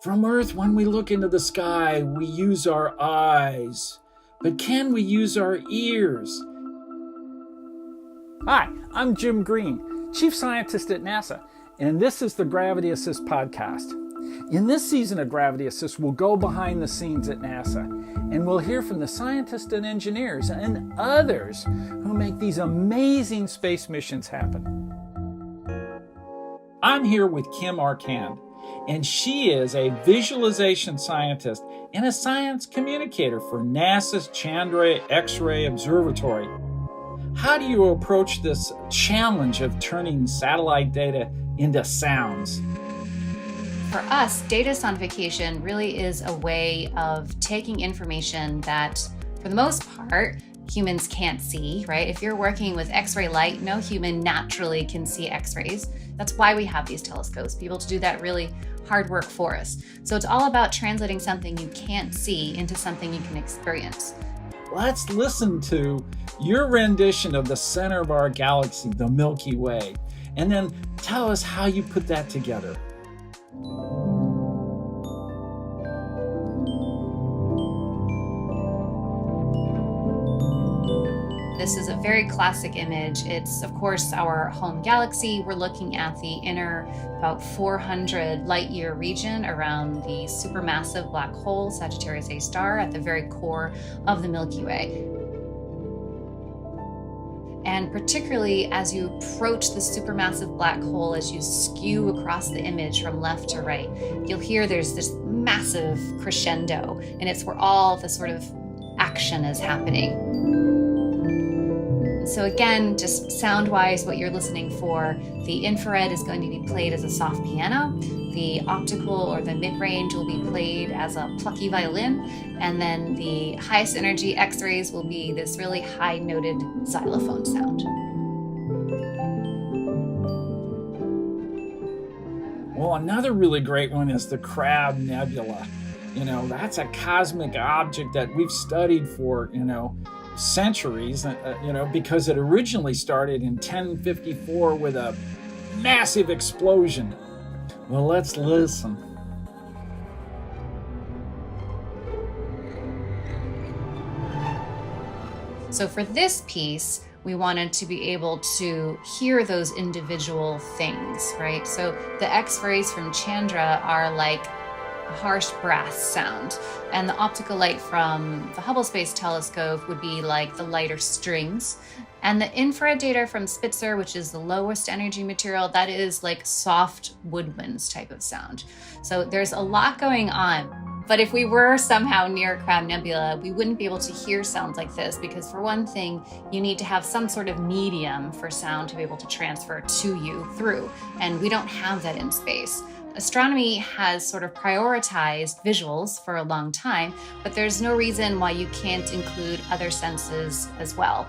From Earth, when we look into the sky, we use our eyes. But can we use our ears? Hi, I'm Jim Green, Chief Scientist at NASA, and this is the Gravity Assist podcast. In this season of Gravity Assist, we'll go behind the scenes at NASA, and we'll hear from the scientists and engineers and others who make these amazing space missions happen. I'm here with Kim Arcand, and she is a visualization scientist and a science communicator for NASA's Chandra X-ray Observatory. How do you approach this challenge of turning satellite data into sounds? For us, data sonification really is a way of taking information that, for the most part, humans can't see, right? If you're working with X-ray light, no human naturally can see X-rays. That's why we have these telescopes, be able to do that really hard work for us. So it's all about translating something you can't see into something you can experience. Let's listen to your rendition of the center of our galaxy, the Milky Way, and then tell us how you put that together. This is a very classic image. It's, of course, our home galaxy. We're looking at the inner, about 400 light-year region around the supermassive black hole, Sagittarius A star, at the very core of the Milky Way. And particularly as you approach the supermassive black hole, as you skew across the image from left to right, you'll hear there's this massive crescendo, and it's where all the sort of action is happening. So again, just sound-wise, what you're listening for, the infrared is going to be played as a soft piano, the optical or the mid-range will be played as a plucky violin, and then the highest energy X-rays will be this really high-noted xylophone sound. Well, another really great one is the Crab Nebula. That's a cosmic object that we've studied for, centuries, because it originally started in 1054 with a massive explosion. Well, let's listen. So for this piece, we wanted to be able to hear those individual things, right? So the X-rays from Chandra are like harsh brass sound, and the optical light from the Hubble Space Telescope would be like the lighter strings, and the infrared data from Spitzer, which is the lowest energy material, that is like soft woodwinds type of sound. So there's a lot going on, but if we were somehow near Crab Nebula, we wouldn't be able to hear sounds like this, because for one thing, you need to have some sort of medium for sound to be able to transfer to you through, and we don't have that in space. Astronomy has sort of prioritized visuals for a long time, but there's no reason why you can't include other senses as well.